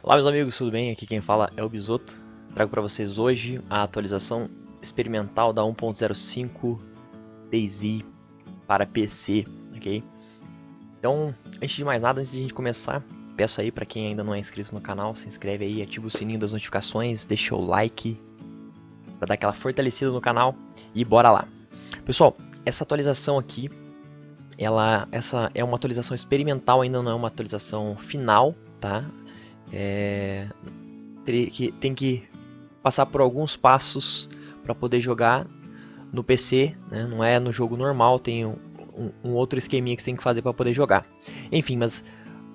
Olá meus amigos, tudo bem? Aqui quem fala é o Bisoto. Trago para vocês hoje a atualização experimental da 1.05 DayZ para PC, ok? Então, antes de mais nada, antes de a gente começar, peço aí para quem ainda não é inscrito no canal, se inscreve aí, ativa o sininho das notificações, deixa o like para dar aquela fortalecida no canal e bora lá. Pessoal, essa atualização aqui, essa é uma atualização experimental, ainda não é uma atualização final, tá? Tem que passar por alguns passos para poder jogar no PC, né? Não é no jogo normal, tem um outro esqueminha que você tem que fazer para poder jogar. Enfim, mas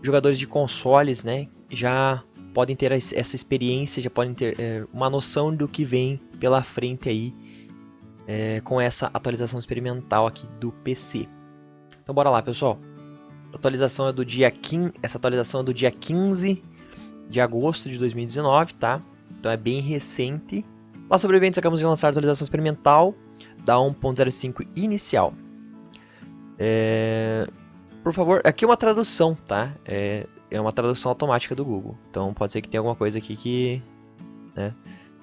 jogadores de consoles, né, já podem ter essa experiência, já podem ter uma noção do que vem pela frente aí com essa atualização experimental aqui do PC. Então bora lá, pessoal. Atualização é do dia 15, essa atualização é do dia 15 de agosto de 2019, tá? Então é bem recente. Lá sobre eventos, acabamos de lançar a atualização experimental da 1.05 inicial. Por favor, aqui é uma tradução, tá? É uma tradução automática do Google. Então pode ser que tenha alguma coisa aqui que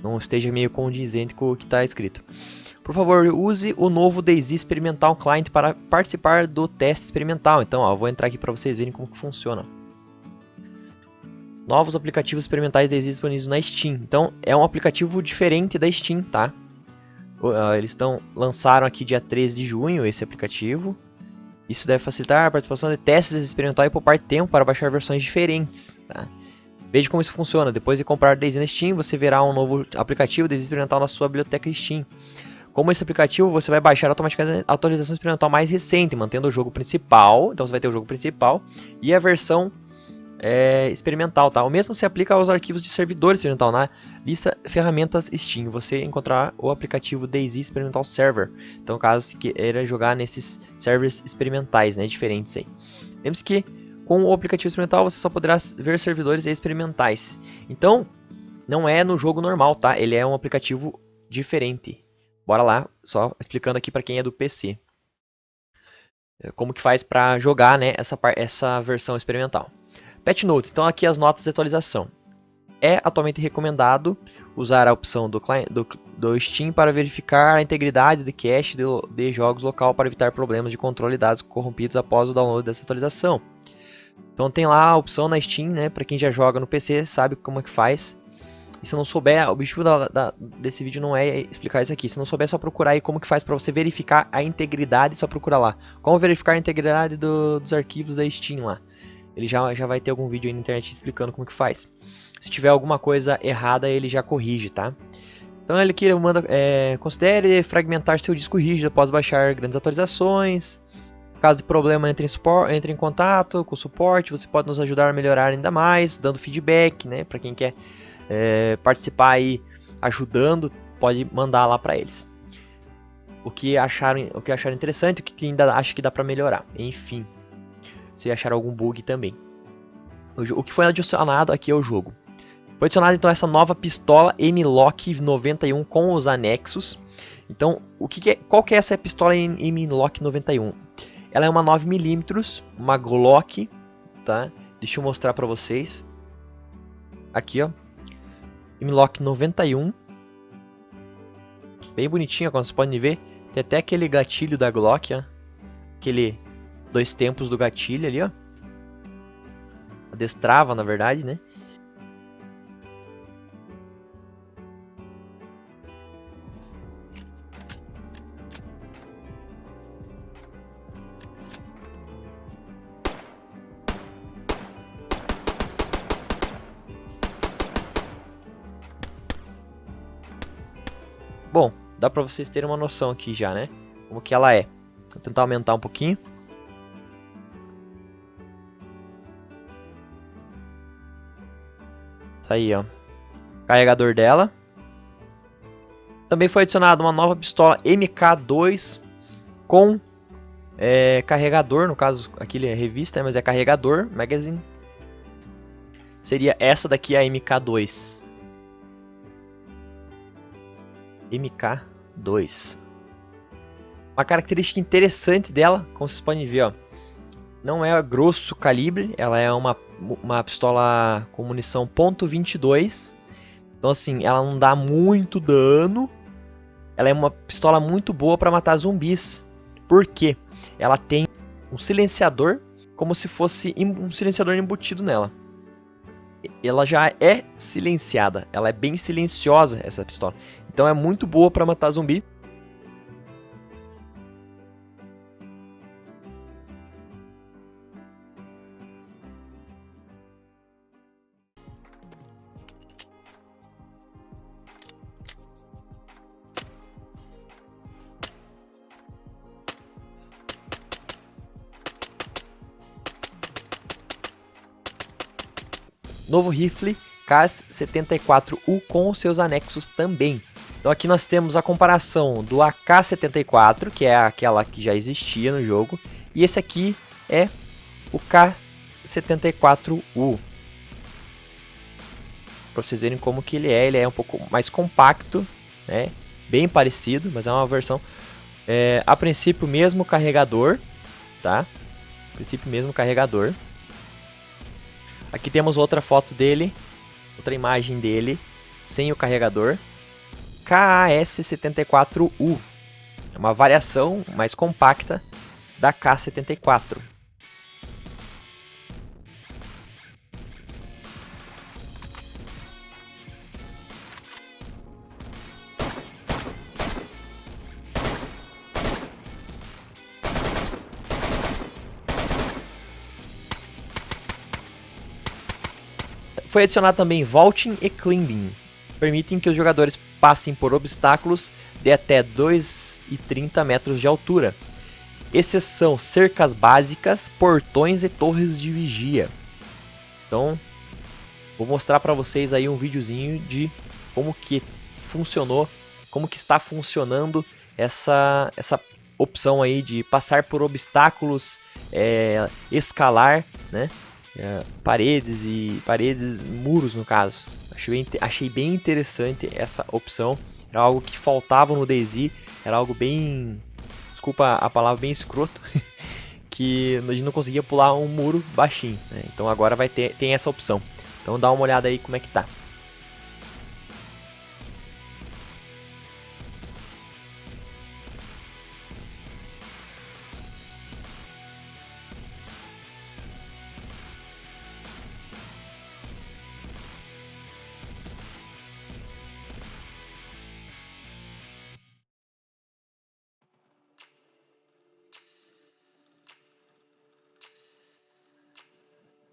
não esteja meio condizente com o que está escrito. Por favor, use o novo DayZ Experimental Client para participar do teste experimental. Então, ó, eu vou entrar aqui para vocês verem como que funciona. Novos aplicativos experimentais DayZ disponíveis na Steam. Então, é um aplicativo diferente da Steam, tá? Eles lançaram aqui dia 13 de junho esse aplicativo. Isso deve facilitar a participação de testes experimentais e poupar tempo para baixar versões diferentes, tá? Veja como isso funciona. Depois de comprar o DayZ na Steam, você verá um novo aplicativo DayZ experimental na sua biblioteca Steam. Como esse aplicativo, você vai baixar automaticamente a atualização experimental mais recente, mantendo o jogo principal. Então você vai ter o jogo principal e a versão experimental, tá? O mesmo se aplica aos arquivos de servidor experimental na lista ferramentas Steam. Você encontrará o aplicativo DayZ Experimental Server. Então, caso você queira jogar nesses servers experimentais, né, diferentes aí. Lembre-se que com o aplicativo experimental você só poderá ver servidores experimentais. Então, não é no jogo normal, tá? Ele é um aplicativo diferente. Bora lá, só explicando aqui para quem é do PC. Como que faz para jogar, né, essa versão experimental. Patch Notes, então aqui as notas de atualização. É atualmente recomendado usar a opção do Steam para verificar a integridade de cache de jogos local para evitar problemas de controle de dados corrompidos após o download dessa atualização. Então tem lá a opção na Steam, né, para quem já joga no PC sabe como é que faz. E se não souber, o objetivo desse vídeo não é explicar isso aqui. Se não souber, é só procurar aí como que faz para você verificar a integridade, só procura lá. Como verificar a integridade dos arquivos da Steam lá. Ele já vai ter algum vídeo aí na internet explicando como que faz. Se tiver alguma coisa errada, ele já corrige, tá? Então ele aqui manda, considere fragmentar seu disco rígido após baixar grandes atualizações. Caso de problema, entre em contato com o suporte. Você pode nos ajudar a melhorar ainda mais, dando feedback, né? Para quem quer participar aí ajudando, pode mandar lá para eles. O que acharam interessante, o que ainda acha que dá para melhorar. Enfim. Se achar algum bug também. O que foi adicionado aqui ao jogo. Foi adicionado então essa nova pistola M-Lock 91 com os anexos. Então, qual que é essa pistola M-Lock 91? Ela é uma 9mm, uma Glock, tá? Deixa eu mostrar para vocês. Aqui, ó. M-Lock 91. Bem bonitinha, como vocês podem ver. Tem até aquele gatilho da Glock, ó. Aquele 2 tempos do gatilho ali, ó. A destrava, na verdade, né? Bom, dá pra vocês terem uma noção aqui já, né? Como que ela é. Vou tentar aumentar um pouquinho. Tá aí, ó. Carregador dela. Também foi adicionada uma nova pistola MK2 com carregador. No caso, aqui é revista, mas é carregador, magazine. Seria essa daqui, a MK2. MK2. Uma característica interessante dela, como vocês podem ver, ó. não é grosso calibre, ela é uma pistola com munição .22. Então assim, ela não dá muito dano. Ela é uma pistola muito boa para matar zumbis. Por quê? Ela tem um silenciador, como se fosse um silenciador embutido nela. Ela já é silenciada, ela é bem silenciosa essa pistola. Então é muito boa para matar zumbi. Novo rifle K-74U com seus anexos também. Então aqui nós temos a comparação do AK-74, que é aquela que já existia no jogo, e esse aqui é o K-74U. Para vocês verem como que ele é um pouco mais compacto, né? Bem parecido, mas é uma versão a princípio mesmo carregador, tá? A princípio mesmo carregador. Aqui temos outra foto dele, outra imagem dele, sem o carregador. KAS-74U. É uma variação mais compacta da K-74. Foi adicionado também Vaulting e Climbing. Permitem que os jogadores passem por obstáculos de até 2,30 metros de altura. Esses são cercas básicas, portões e torres de vigia. Então, vou mostrar para vocês aí um videozinho de como que funcionou, como que está funcionando essa opção aí de passar por obstáculos, escalar, né? Paredes, muros no caso. Achei bem interessante essa opção. Era algo que faltava no DayZ, era algo bem, desculpa a palavra, bem escroto, que a gente não conseguia pular um muro baixinho, né? Então agora tem essa opção. Então dá uma olhada aí como é que tá.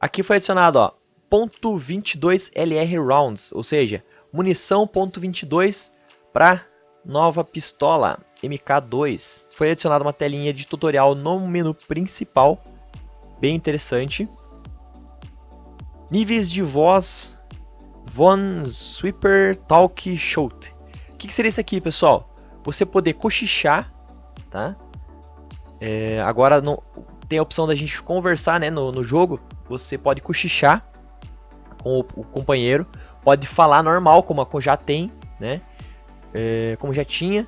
Aqui foi adicionado, ó, .22 LR Rounds, ou seja, munição .22 para nova pistola MK2. Foi adicionada uma telinha de tutorial no menu principal, bem interessante. Níveis de voz Von Sweeper Talk Shout. O que seria isso aqui, pessoal? Você poder cochichar, tá? Agora tem a opção da gente conversar, né, no jogo. Você pode cochichar com o companheiro, pode falar normal, como já tem, né? Como já tinha.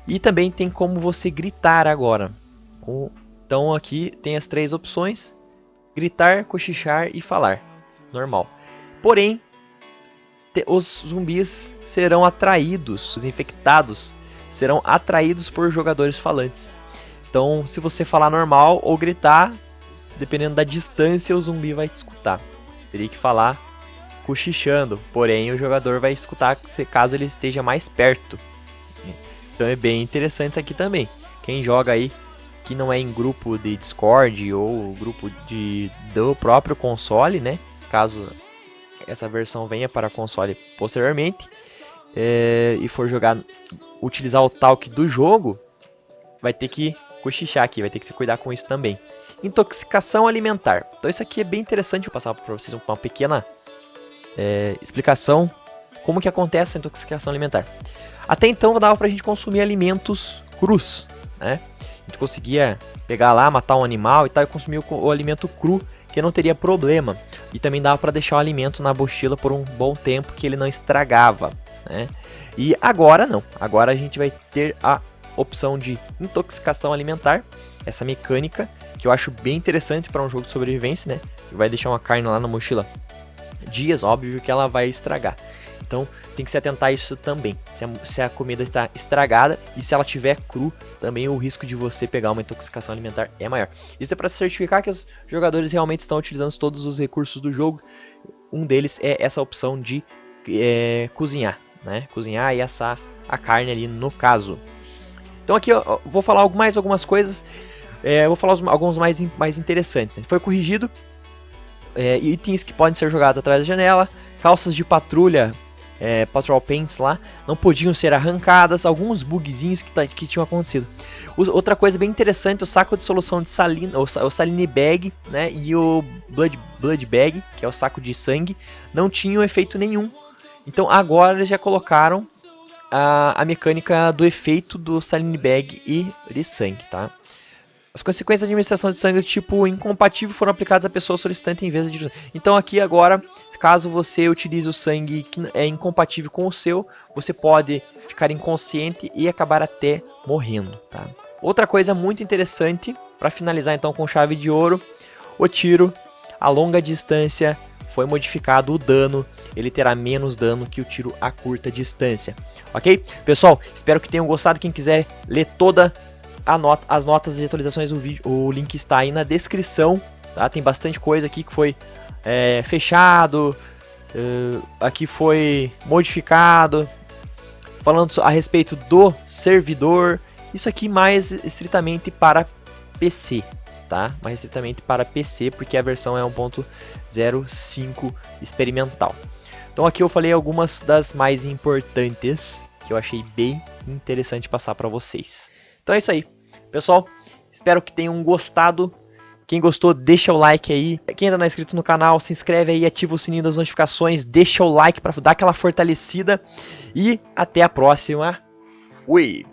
E também tem como você gritar agora. Então aqui tem as três opções: gritar, cochichar e falar. Normal. Porém, os zumbis serão atraídos, os infectados serão atraídos por jogadores falantes. Então, se você falar normal ou gritar, dependendo da distância, o zumbi vai te escutar. Teria que falar cochichando, porém o jogador vai escutar caso ele esteja mais perto. Então é bem interessante isso aqui também. Quem joga aí, que não é em grupo de Discord ou grupo do próprio console, né? Caso essa versão venha para console posteriormente, e for utilizar o talk do jogo, vai ter que cochichar aqui, vai ter que se cuidar com isso também. Intoxicação alimentar. Então isso aqui é bem interessante, vou passar para vocês uma pequena explicação como que acontece a intoxicação alimentar. Até então dava pra gente consumir alimentos crus, né? A gente conseguia pegar lá, matar um animal e tal, e consumir o alimento cru, que não teria problema. E também dava para deixar o alimento na mochila por um bom tempo, que ele não estragava, né? E agora não, agora a gente vai ter a opção de intoxicação alimentar, essa mecânica que eu acho bem interessante para um jogo de sobrevivência, né? Vai deixar uma carne lá na mochila dias, óbvio que ela vai estragar. Então tem que se atentar a isso também. Se a comida está estragada e se ela estiver cru, também o risco de você pegar uma intoxicação alimentar é maior. Isso é para certificar que os jogadores realmente estão utilizando todos os recursos do jogo. Um deles é essa opção de cozinhar, né? Cozinhar e assar a carne ali no caso. Então aqui eu vou falar mais algumas coisas. Eu vou falar alguns mais interessantes. Né? Foi corrigido itens que podem ser jogados atrás da janela, calças de patrulha, patrol pants lá, não podiam ser arrancadas, alguns bugzinhos que tinham acontecido. Outra coisa bem interessante, o saco de solução de salina, o saline bag, né, e o blood bag, que é o saco de sangue, não tinham efeito nenhum. Então agora eles já colocaram a mecânica do efeito do saline bag e de sangue, tá? As consequências da administração de sangue do tipo incompatível foram aplicadas à pessoa solicitante em vez de... Então aqui agora, caso você utilize o sangue que é incompatível com o seu, você pode ficar inconsciente e acabar até morrendo, tá? Outra coisa muito interessante, para finalizar então com chave de ouro, o tiro a longa distância foi modificado, o dano, ele terá menos dano que o tiro a curta distância, ok? Pessoal, espero que tenham gostado. Quem quiser ler toda as notas de atualizações do vídeo, o link está aí na descrição, tá? Tem bastante coisa aqui que foi fechado, aqui foi modificado, falando a respeito do servidor, isso aqui mais estritamente para PC, tá? Mais estritamente para PC, porque a versão é 1.05 experimental. Então aqui eu falei algumas das mais importantes, que eu achei bem interessante passar para vocês. Então é isso aí, pessoal, espero que tenham gostado. Quem gostou, deixa o like aí. Quem ainda não é inscrito no canal, se inscreve aí, ativa o sininho das notificações, deixa o like para dar aquela fortalecida. E até a próxima. Fui!